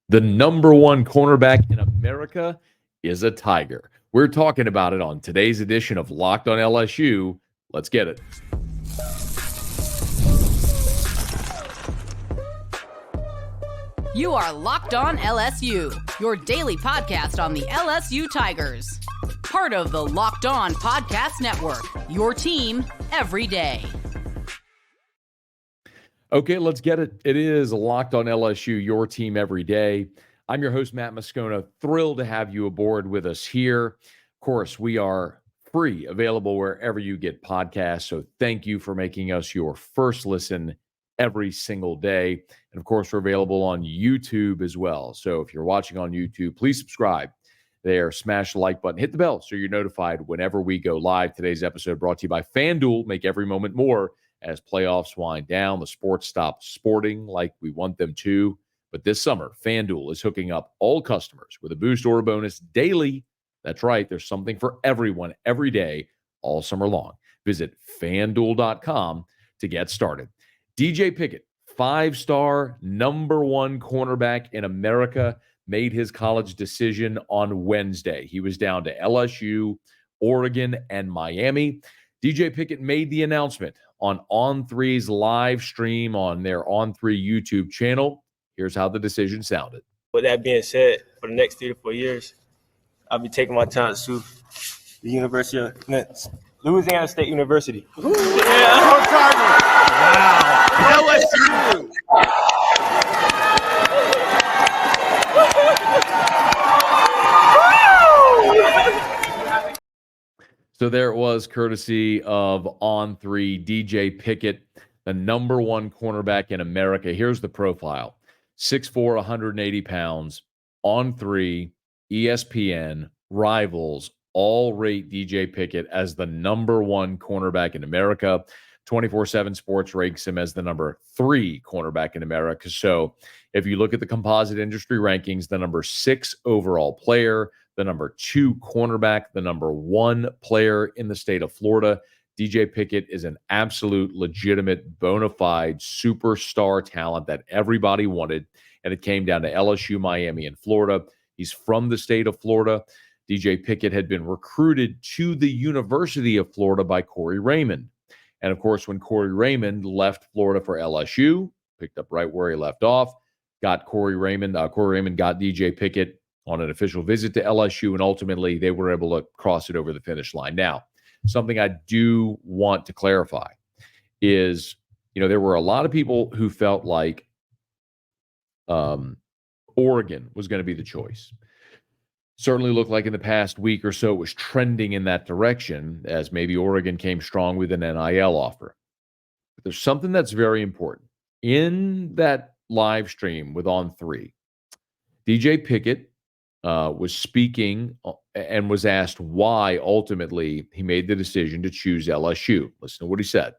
The number one cornerback in America is a Tiger. We're talking about it on today's edition of Locked on LSU. Let's get it. You are Locked on LSU, your daily podcast on the LSU Tigers. Part of the Locked on Podcast Network, your team every day. Okay, let's get it. It is Locked on LSU, your team every day. I'm your host, Matt Moscona. Thrilled to have you aboard with us here. Of course, we are free, available wherever you get podcasts. So thank you for making us your first listen every single day. And of course, we're available on YouTube as well. So if you're watching on YouTube, please subscribe there, smash the like button, hit the bell so you're notified whenever we go live. Today's episode brought to you by FanDuel. Make every moment more. As playoffs wind down, the sports stop sporting like we want them to. But this summer, FanDuel is hooking up all customers with a boost or a bonus daily. That's right. There's something for everyone every day, all summer long. Visit FanDuel.com to get started. DJ Pickett, 5-star, number one cornerback in America, made his college decision on Wednesday. He was down to LSU, Oregon, and Miami. DJ Pickett made the announcement on On3's live stream on their On3 YouTube channel. Here's how the decision sounded. With that being said, for the next 3 to 4 years, I'll be taking my talents to the University of Louisiana State University. Yeah, on target. Wow. LSU. So there it was, courtesy of On3, DJ Pickett, the number one cornerback in America. Here's the profile. 6'4", 180 pounds, On3, ESPN, Rivals, all rate DJ Pickett as the number one cornerback in America. 24/7 Sports ranks him as the number 3 cornerback in America. So if you look at the composite industry rankings, the number 6 overall player, the number 2 cornerback, the number 1 player in the state of Florida. DJ Pickett is an absolute, legitimate, bona fide superstar talent that everybody wanted, and it came down to LSU, Miami, and Florida. He's from the state of Florida. DJ Pickett had been recruited to the University of Florida by Corey Raymond. And, of course, when Corey Raymond left Florida for LSU, picked up right where he left off, got Corey Raymond got DJ Pickett on an official visit to LSU, and ultimately they were able to cross it over the finish line. Now, something I do want to clarify is, there were a lot of people who felt like Oregon was going to be the choice. Certainly looked like in the past week or so it was trending in that direction, as maybe Oregon came strong with an NIL offer. But there's something that's very important. In that live stream with On3, DJ Pickett was speaking and was asked why ultimately he made the decision to choose LSU. Listen to what he said.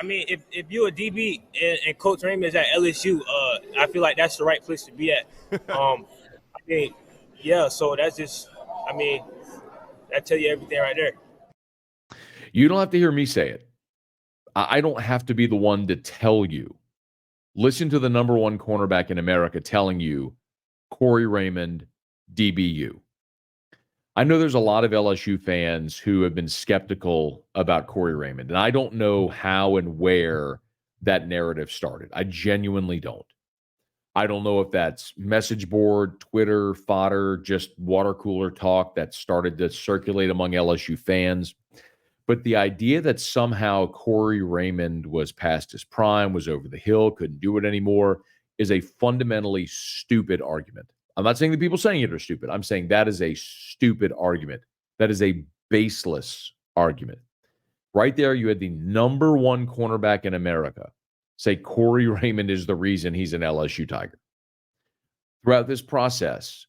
If you're a DB and Coach Raymond is at LSU, I feel like that's the right place to be at. So that's just, that tell you everything right there. You don't have to hear me say it. I don't have to be the one to tell you. Listen to the number one cornerback in America telling you, Corey Raymond, DBU. I know there's a lot of LSU fans who have been skeptical about Corey Raymond, and I don't know how and where that narrative started. I genuinely don't. I don't know if that's message board, Twitter, fodder, just water cooler talk that started to circulate among LSU fans. But the idea that somehow Corey Raymond was past his prime, was over the hill, couldn't do it anymore, is a fundamentally stupid argument. I'm not saying the people saying it are stupid. I'm saying that is a stupid argument. That is a baseless argument. Right there, you had the number one cornerback in America say Corey Raymond is the reason he's an LSU Tiger. Throughout this process,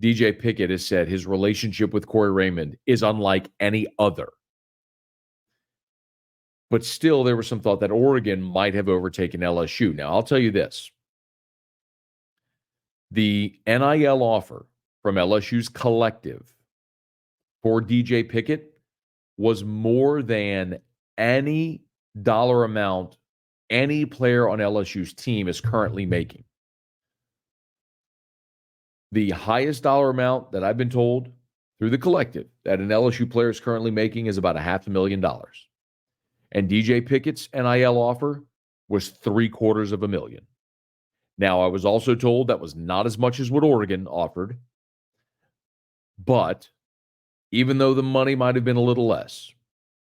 DJ Pickett has said his relationship with Corey Raymond is unlike any other. But still, there was some thought that Oregon might have overtaken LSU. Now, I'll tell you this. The NIL offer from LSU's collective for DJ Pickett was more than any dollar amount any player on LSU's team is currently making. The highest dollar amount that I've been told through the collective that an LSU player is currently making is about $500,000. And DJ Pickett's NIL offer was $750,000. Now, I was also told that was not as much as what Oregon offered, but even though the money might have been a little less,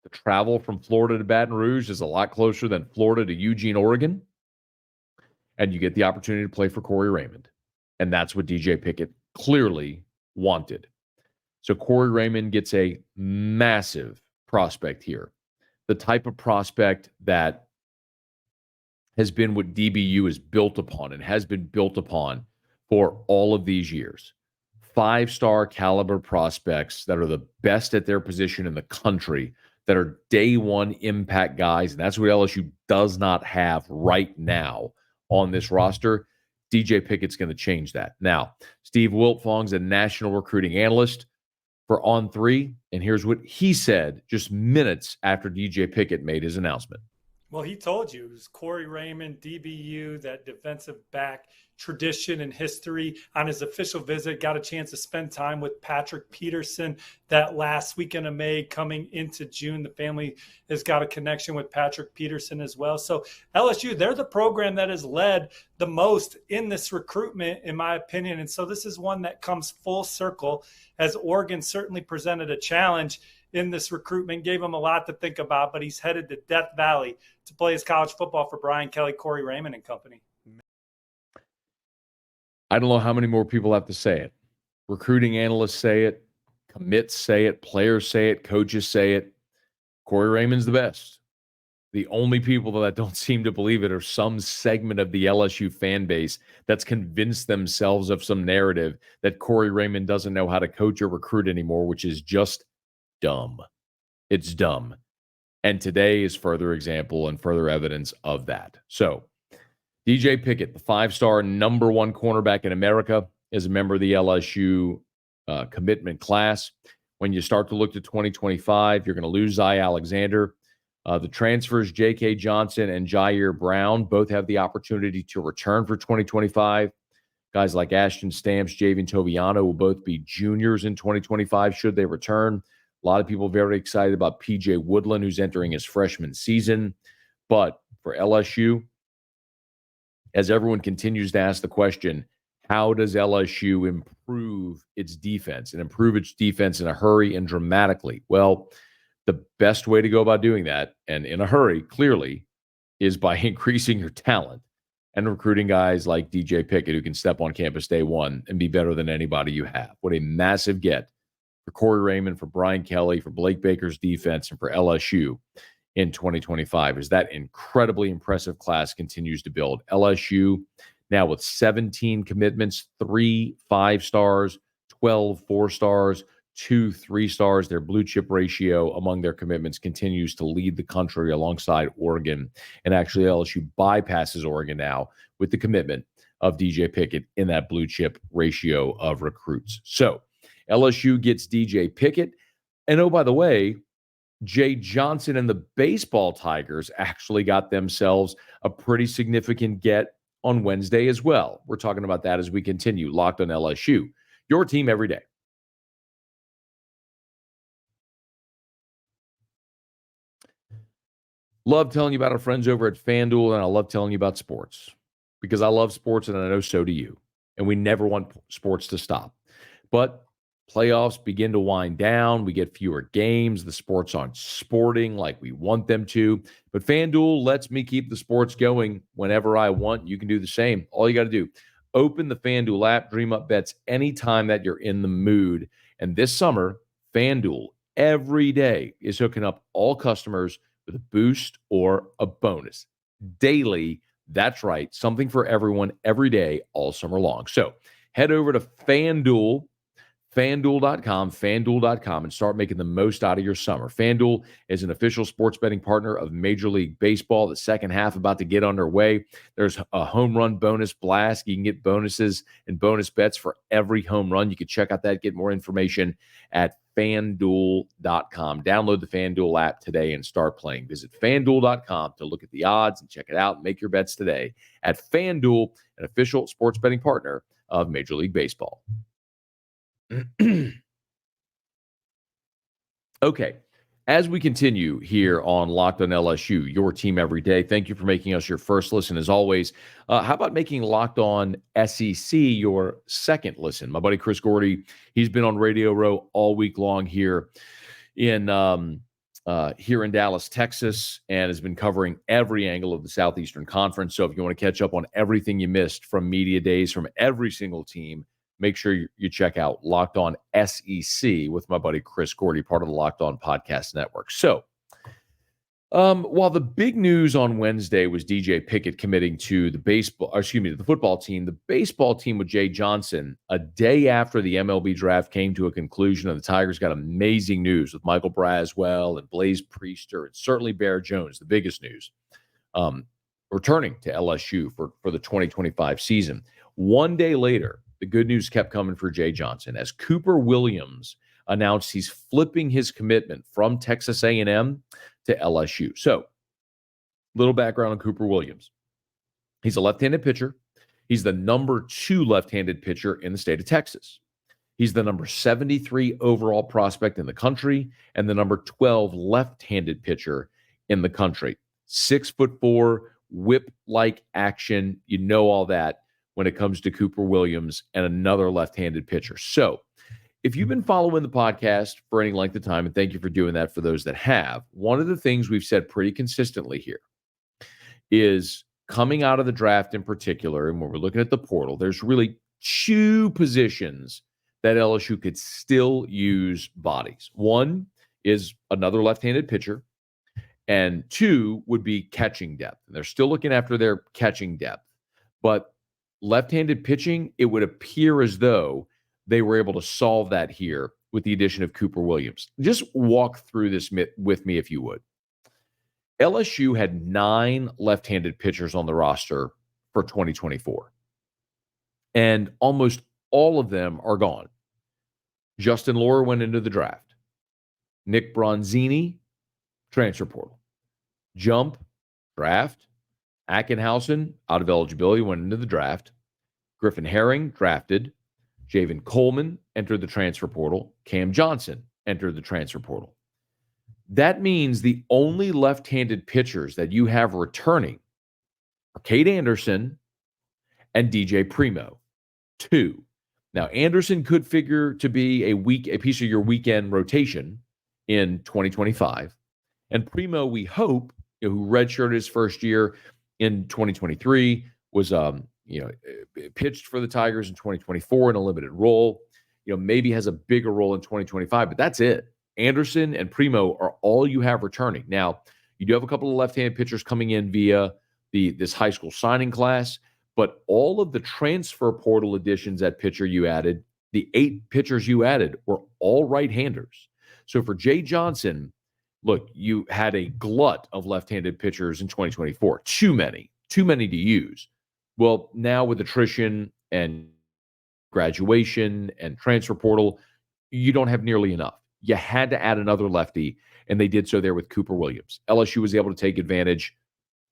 the travel from Florida to Baton Rouge is a lot closer than Florida to Eugene, Oregon, and you get the opportunity to play for Corey Raymond. And that's what DJ Pickett clearly wanted. So Corey Raymond gets a massive prospect here, the type of prospect that has been what DBU is built upon and has been built upon for all of these years. 5-star caliber prospects that are the best at their position in the country, that are day one impact guys, and that's what LSU does not have right now on this roster. DJ Pickett's going to change that. Now, Steve Wiltfong's a national recruiting analyst for On3, and here's what he said just minutes after DJ Pickett made his announcement. Well, he told you it was Corey Raymond, DBU, that defensive back tradition and history. On his official visit, got a chance to spend time with Patrick Peterson that last weekend of May coming into June. The family has got a connection with Patrick Peterson as well. So LSU, they're the program that has led the most in this recruitment, in my opinion. And so this is one that comes full circle, as Oregon certainly presented a challenge in this recruitment, gave him a lot to think about, but he's headed to Death Valley to play his college football for Brian Kelly, Corey Raymond and company. I don't know how many more people have to say it. Recruiting analysts say it, commits say it, players say it, coaches say it. Corey Raymond's the best. The only people that don't seem to believe it are some segment of the LSU fan base that's convinced themselves of some narrative that Corey Raymond doesn't know how to coach or recruit anymore, which is just dumb. It's dumb. And today is further example and further evidence of that. So DJ Pickett, the 5-star number one cornerback in America, is a member of the LSU commitment class. When you start to look to 2025, you're going to lose Zy Alexander. The transfers, J.K. Johnson and Jair Brown, both have the opportunity to return for 2025. Guys like Ashton Stamps, Javian Toviano will both be juniors in 2025 should they return. A lot of people very excited about P.J. Woodland, who's entering his freshman season. But for LSU, as everyone continues to ask the question, how does LSU improve its defense and improve its defense in a hurry and dramatically? Well, the best way to go about doing that, and in a hurry, clearly, is by increasing your talent and recruiting guys like DJ Pickett who can step on campus day one and be better than anybody you have. What a massive get for Corey Raymond, for Brian Kelly, for Blake Baker's defense, and for LSU in 2025 as that incredibly impressive class continues to build. LSU now with 17 commitments, 3 5-stars, 12 4-stars, 2 3-stars. Their blue chip ratio among their commitments continues to lead the country alongside Oregon. And actually LSU bypasses Oregon now with the commitment of DJ Pickett in that blue chip ratio of recruits. So LSU gets DJ Pickett. And oh, by the way, Jay Johnson and the baseball Tigers actually got themselves a pretty significant get on Wednesday as well. We're talking about that as we continue. Locked on LSU, your team every day. Love telling you about our friends over at FanDuel, and I love telling you about sports because I love sports, and I know so do you. And we never want sports to stop. But playoffs begin to wind down. We get fewer games. The sports aren't sporting like we want them to. But FanDuel lets me keep the sports going whenever I want. You can do the same. All you got to do, open the FanDuel app, dream up bets anytime that you're in the mood. And this summer, FanDuel every day is hooking up all customers with a boost or a bonus. Daily, that's right, something for everyone every day all summer long. So head over to FanDuel, FanDuel.com, and start making the most out of your summer. FanDuel is an official sports betting partner of Major League Baseball. The second half about to get underway. There's a home run bonus blast. You can get bonuses and bonus bets for every home run. You can check out that, get more information at FanDuel.com. Download the FanDuel app today and start playing. Visit FanDuel.com to look at the odds and check it out. Make your bets today at FanDuel, an official sports betting partner of Major League Baseball. Okay. As we continue here on Locked on LSU, your team every day, thank you for making us your first listen as always. How about making Locked on SEC your second listen? My buddy Chris Gordy, he's been on Radio Row all week long here in Dallas, Texas, and has been covering every angle of the Southeastern Conference. So if you want to catch up on everything you missed from media days from every single team, make sure you check out Locked On SEC with my buddy Chris Gordy, part of the Locked On Podcast Network. So, while the big news on Wednesday was DJ Pickett committing to the football team, the baseball team with Jay Johnson, a day after the MLB draft came to a conclusion, and the Tigers got amazing news with Michael Braswell and Blaze Priester and certainly Bear Jones, the biggest news, returning to LSU for the 2025 season. One day later, the good news kept coming for Jay Johnson as Cooper Williams announced he's flipping his commitment from Texas A&M to LSU. So, little background on Cooper Williams. He's a left-handed pitcher. He's the number 2 left-handed pitcher in the state of Texas. He's the number 73 overall prospect in the country and the number 12 left-handed pitcher in the country. 6'4", whip-like action. You know all that when it comes to Cooper Williams and another left-handed pitcher. So if you've been following the podcast for any length of time, and thank you for doing that for those that have, one of the things we've said pretty consistently here is coming out of the draft in particular, and when we're looking at the portal, there's really 2 positions that LSU could still use bodies. One is another left-handed pitcher, and 2 would be catching depth. They're still looking after their catching depth, but left-handed pitching, it would appear as though they were able to solve that here with the addition of Cooper Williams. Just walk through this with me if you would. LSU had 9 left-handed pitchers on the roster for 2024, and almost all of them are gone. Justin Lohr went into the draft. Nick Bronzini, transfer portal. Jump, draft. Ackenhausen, out of eligibility, went into the draft. Griffin Herring, drafted. Javen Coleman entered the transfer portal. Cam Johnson entered the transfer portal. That means the only left-handed pitchers that you have returning are Cade Anderson and DJ Primo. 2. Now, Anderson could figure to be a piece of your weekend rotation in 2025. And Primo, we hope, who redshirted his first year in 2023, was pitched for the Tigers in 2024 in a limited role. Maybe has a bigger role in 2025, but that's it. Anderson and Primo are all you have returning. Now, you do have a couple of left-handed pitchers coming in via this high school signing class, but all of the transfer portal additions at pitcher you added, the 8 pitchers you added, were all right-handers. So for Jay Johnson, look, you had a glut of left-handed pitchers in 2024. Too many to use. Well, now with attrition and graduation and transfer portal, you don't have nearly enough. You had to add another lefty, and they did so there with Cooper Williams. LSU was able to take advantage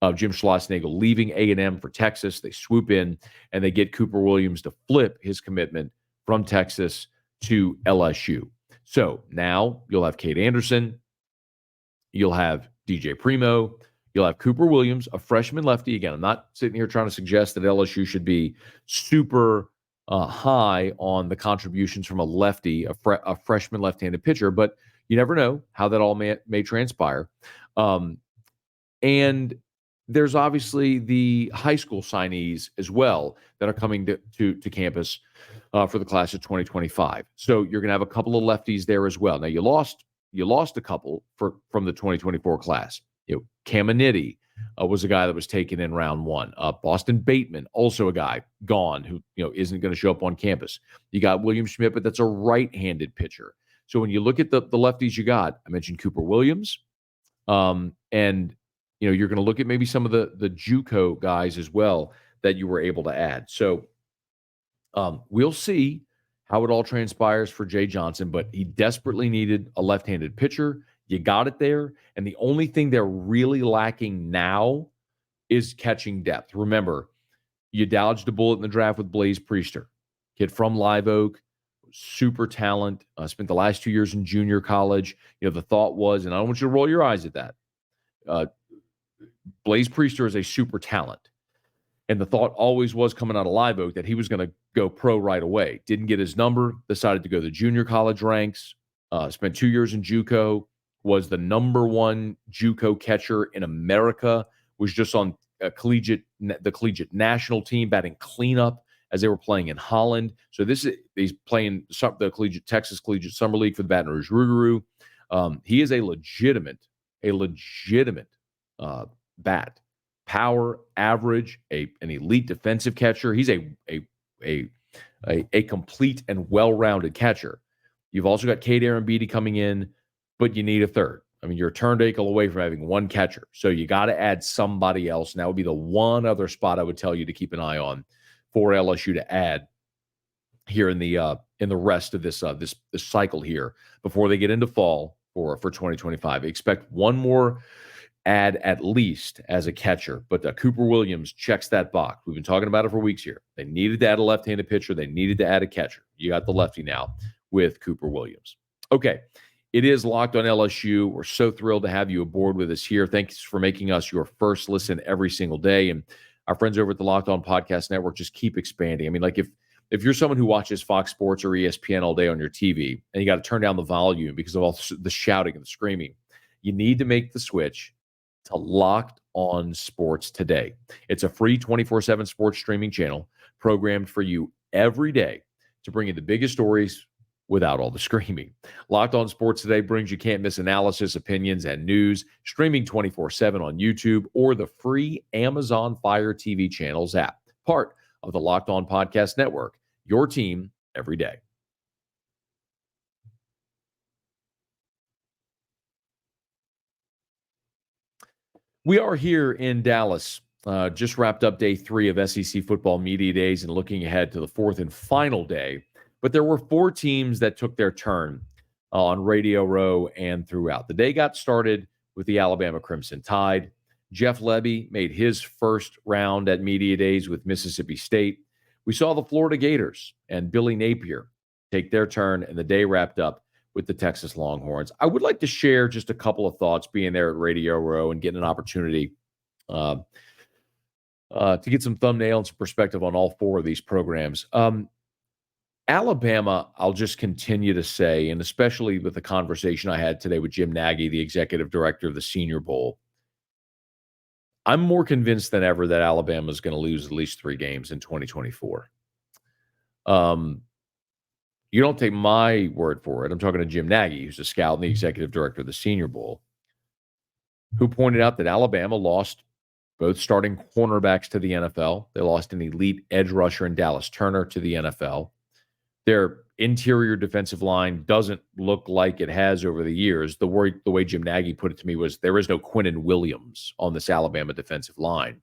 of Jim Schlossnagle leaving A&M for Texas. They swoop in, and they get Cooper Williams to flip his commitment from Texas to LSU. So now you'll have Cade Anderson, you'll have DJ Primo, you'll have Cooper Williams, a freshman lefty. Again, I'm not sitting here trying to suggest that LSU should be super high on the contributions from a lefty, a freshman left-handed pitcher, but you never know how that all may transpire. And there's obviously the high school signees as well that are coming to campus for the class of 2025. So you're going to have a couple of lefties there as well. Now you lost a couple from the 2024 class. Caminiti was a guy that was taken in round 1. Boston Bateman, also a guy gone who isn't going to show up on campus. You got William Schmidt, but that's a right-handed pitcher. So when you look at the lefties you got, I mentioned Cooper Williams, and you're going to look at maybe some of the JUCO guys as well that you were able to add. So we'll see how it all transpires for Jay Johnson, but he desperately needed a left-handed pitcher. You got it there. And the only thing they're really lacking now is catching depth. Remember, you dodged a bullet in the draft with Blaze Priester, kid from Live Oak, super talent, spent the last 2 years in junior college. The thought was, and I don't want you to roll your eyes at that, Blaze Priester is a super talent. And the thought always was coming out of Live Oak that he was going to go pro right away. Didn't get his number, decided to go to the junior college ranks, spent 2 years in JUCO, was the number one JUCO catcher in America, was just on the collegiate national team batting cleanup as they were playing in Holland. So he's playing the Texas Collegiate Summer League for the Baton Rouge Rougarou. He is a legitimate bat. Power, average, an elite defensive catcher. He's a complete and well-rounded catcher. You've also got Cade Arambidi coming in, but you need a third. I mean, you're a turned away from having one catcher. So you got to add somebody else. And that would be the one other spot I would tell you to keep an eye on for LSU to add here in the rest of this cycle here before they get into fall for 2025. Expect one more add at least as a catcher, but Cooper Williams checks that box. We've been talking about it for weeks here. They needed to add a left-handed pitcher. They needed to add a catcher. You got the lefty now with Cooper Williams. Okay, it is Locked on LSU. We're so thrilled to have you aboard with us here. Thanks for making us your first listen every single day. And our friends over at the Locked On Podcast Network just keep expanding. I mean, like if you're someone who watches Fox Sports or ESPN all day on your TV and you got to turn down the volume because of all the shouting and the screaming, you need to make the switch to Locked On Sports today. It's a free 24/7 sports streaming channel programmed for you every day to bring you the biggest stories without all the screaming. Locked On Sports today brings you can't miss analysis, opinions, and news, streaming 24/7 on YouTube or the free Amazon Fire TV channels app, part of the Locked On Podcast Network, your team every day. We are here in Dallas. Just wrapped up day 3 of SEC football media days and looking ahead to the 4th and final day. But there were 4 teams that took their turn on Radio Row and throughout. The day got started with the Alabama Crimson Tide. Jeff Lebby made his first round at media days with Mississippi State. We saw the Florida Gators and Billy Napier take their turn, and the day wrapped up with the Texas Longhorns. I would like to share just a couple of thoughts being there at Radio Row and getting an opportunity to get some thumbnail and some perspective on all 4 of these programs. Alabama, I'll just continue to say, and especially with the conversation I had today with Jim Nagy, the executive director of the Senior Bowl, I'm more convinced than ever that Alabama is going to lose at least 3 games in 2024. You don't take my word for it. I'm talking to Jim Nagy, who's a scout and the executive director of the Senior Bowl, who pointed out that Alabama lost both starting cornerbacks to the NFL. They lost an elite edge rusher in Dallas Turner to the NFL. Their interior defensive line doesn't look like it has over the years. The way Jim Nagy put it to me was there is no Quinnen Williams on this Alabama defensive line.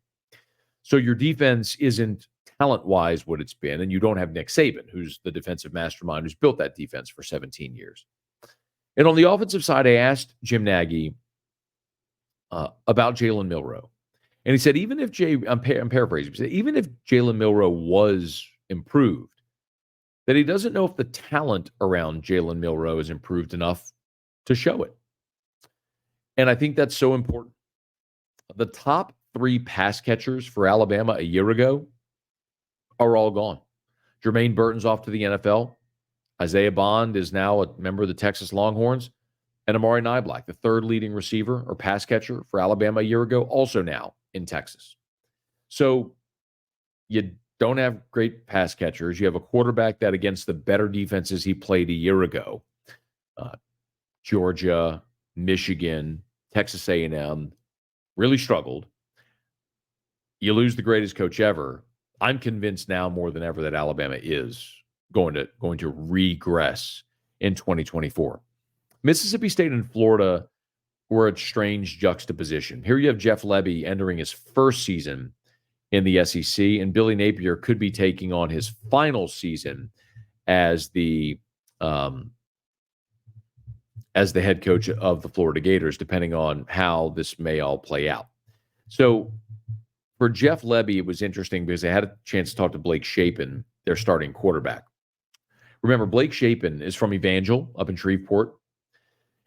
So your defense isn't talent-wise what it's been, and you don't have Nick Saban, who's the defensive mastermind who's built that defense for 17 years. And on the offensive side, I asked Jim Nagy about Jalen Milroe. And he said, even if I'm paraphrasing, he said, even if Jalen Milroe was improved, that he doesn't know if the talent around Jalen Milroe is improved enough to show it. And I think that's so important. The top 3 pass catchers for Alabama a year ago are all gone. Jermaine Burton's off to the NFL. Isaiah Bond is now a member of the Texas Longhorns. And Amari Niblack, the 3rd leading receiver or pass catcher for Alabama a year ago, also now in Texas. So you don't have great pass catchers. You have a quarterback that against the better defenses he played a year ago, Georgia, Michigan, Texas A&M, really struggled. You lose the greatest coach ever. I'm convinced now more than ever that Alabama is going to regress in 2024. Mississippi State and Florida were a strange juxtaposition. Here you have Jeff Lebby entering his first season in the SEC, and Billy Napier could be taking on his final season as the head coach of the Florida Gators, depending on how this may all play out. So for Jeff Lebby, it was interesting because I had a chance to talk to Blake Shapen, their starting quarterback. Remember, Blake Shapen is from Evangel up in Shreveport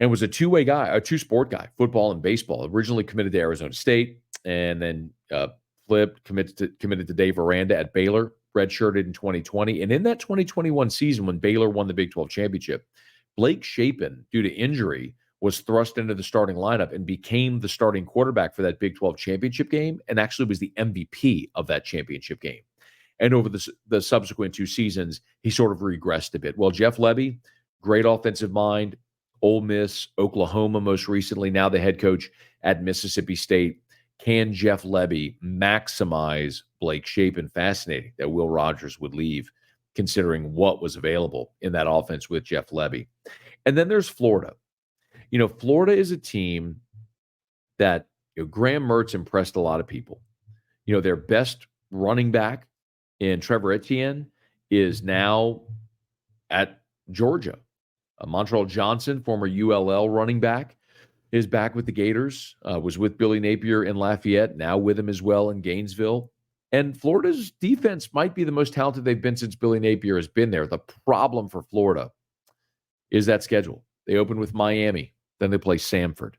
and was a two-way guy, a two-sport guy, football and baseball. Originally committed to Arizona State and then flipped, committed to Dave Aranda at Baylor, redshirted in 2020. And in that 2021 season when Baylor won the Big 12 championship, Blake Shapen, due to injury, was thrust into the starting lineup and became the starting quarterback for that Big 12 championship game and actually was the MVP of that championship game. And over the subsequent two seasons, he sort of regressed a bit. Well, Jeff Lebby, great offensive mind, Ole Miss, Oklahoma most recently, now the head coach at Mississippi State. Can Jeff Lebby maximize Blake Shapen? Fascinating that Will Rogers would leave, considering what was available in that offense with Jeff Lebby. And then there's Florida. Florida is a team that Graham Mertz impressed a lot of people. Their best running back in Trevor Etienne is now at Georgia. Montrell Johnson, former ULL running back, is back with the Gators, was with Billy Napier in Lafayette, now with him as well in Gainesville. And Florida's defense might be the most talented they've been since Billy Napier has been there. The problem for Florida is that schedule. They open with Miami, then they play Samford,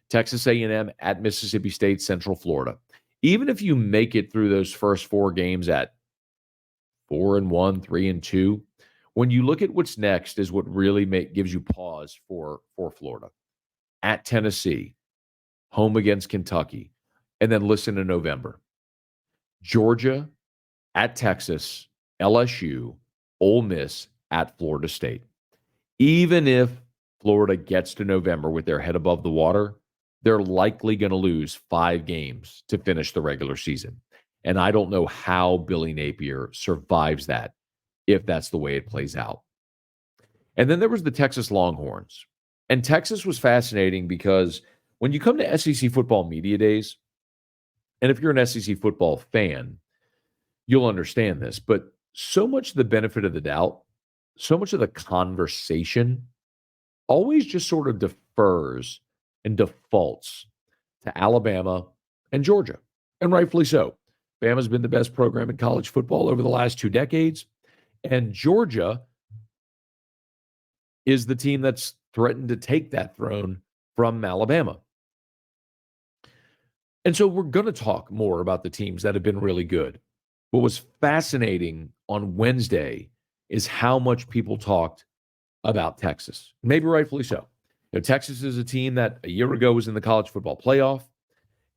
Texas A&M at Mississippi State, Central Florida. Even if you make it through those first four games at 4-1, 3-2, when you look at what's next is what really gives you pause for Florida. At Tennessee, home against Kentucky, and then listen to November. Georgia, at Texas, LSU, Ole Miss, at Florida State. Even if Florida gets to November with their head above the water, they're likely going to lose 5 games to finish the regular season. And I don't know how Billy Napier survives that if that's the way it plays out. And then there was the Texas Longhorns. And Texas was fascinating because when you come to SEC football media days, and if you're an SEC football fan, you'll understand this, but so much of the benefit of the doubt, so much of the conversation always just sort of defers and defaults to Alabama and Georgia, and rightfully so. Bama's been the best program in college football over the last 2 decades, and Georgia is the team that's threatened to take that throne from Alabama. And so we're going to talk more about the teams that have been really good. What was fascinating on Wednesday is how much people talked about Texas. Maybe rightfully so. Texas is a team that a year ago was in the college football playoff,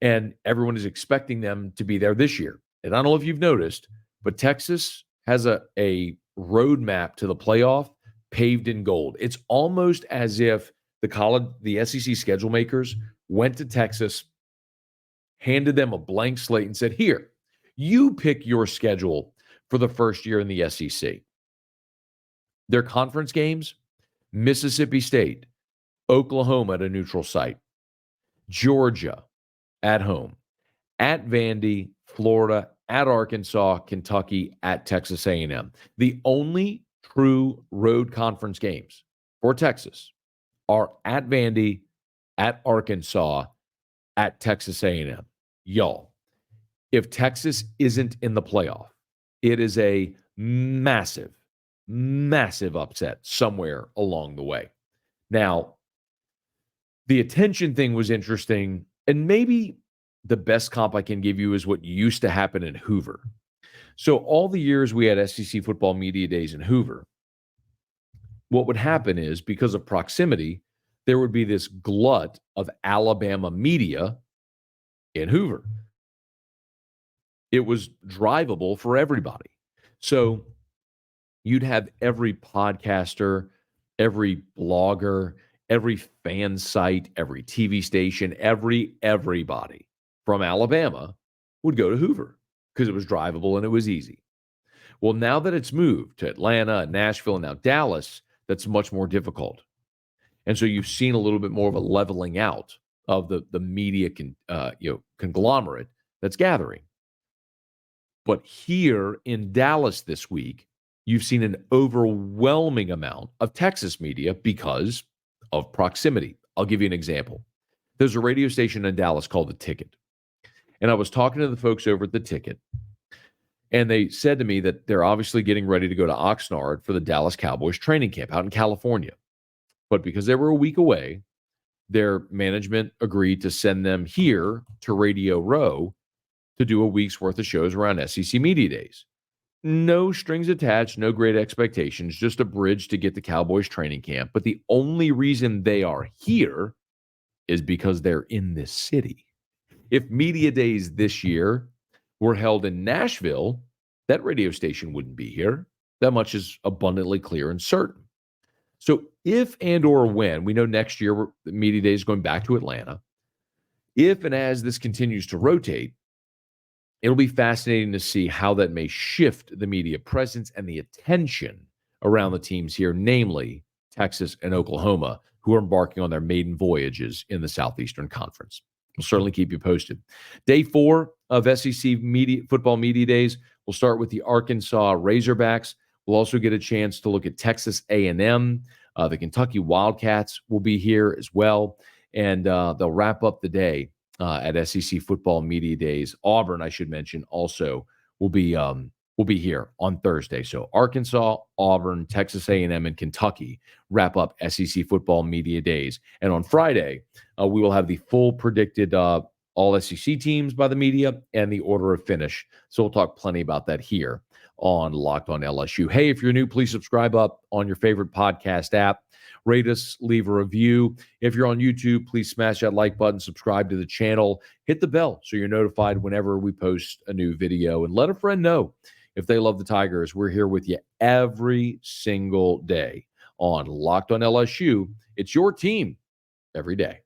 and everyone is expecting them to be there this year. And I don't know if you've noticed, but Texas has a roadmap to the playoff paved in gold. It's almost as if the SEC schedule makers went to Texas, handed them a blank slate and said, here, you pick your schedule for the first year in the SEC. Their conference games, Mississippi State, Oklahoma at a neutral site, Georgia at home, at Vandy, Florida, at Arkansas, Kentucky, at Texas A&M. The only true road conference games for Texas are at Vandy, at Arkansas, at Texas A&M. Y'all, if Texas isn't in the playoff, it is a massive, massive upset somewhere along the way. Now, the attention thing was interesting, and maybe the best comp I can give you is what used to happen in Hoover. So all the years we had SEC football media days in Hoover, what would happen is, because of proximity, there would be this glut of Alabama media in Hoover. It was drivable for everybody. So you'd have every podcaster, every blogger, every fan site, every TV station, everybody from Alabama would go to Hoover because it was drivable and it was easy. Well, now that it's moved to Atlanta, Nashville, and now Dallas, that's much more difficult. And so you've seen a little bit more of a leveling out of the media conglomerate that's gathering. But here in Dallas this week, you've seen an overwhelming amount of Texas media because of proximity. I'll give you an example. There's a radio station in Dallas called The Ticket. And I was talking to the folks over at The Ticket, and they said to me that they're obviously getting ready to go to Oxnard for the Dallas Cowboys training camp out in California. But because they were a week away, their management agreed to send them here to Radio Row to do a week's worth of shows around SEC Media Days. No strings attached, no great expectations, just a bridge to get the Cowboys training camp. But the only reason they are here is because they're in this city. If Media Days this year were held in Nashville, that radio station wouldn't be here. That much is abundantly clear and certain. So if and or when, we know next year Media Day is going back to Atlanta, if and as this continues to rotate, it'll be fascinating to see how that may shift the media presence and the attention around the teams here, namely Texas and Oklahoma, who are embarking on their maiden voyages in the Southeastern Conference. We'll certainly keep you posted. Day 4 of SEC football media days. We'll start with the Arkansas Razorbacks. We'll also get a chance to look at Texas A&M. The Kentucky Wildcats will be here as well. And they'll wrap up the day at SEC football media days. Auburn, I should mention, also will be here on Thursday. So Arkansas, Auburn, Texas A&M, and Kentucky wrap up SEC football media days. And on Friday, we will have the full predicted all SEC teams by the media and the order of finish. So we'll talk plenty about that here on Locked On LSU. Hey, if you're new, please subscribe up on your favorite podcast app. Rate us, leave a review. If you're on YouTube, please smash that like button, subscribe to the channel, hit the bell so you're notified whenever we post a new video, and let a friend know if they love the Tigers. We're here with you every single day on Locked On LSU. It's your team every day.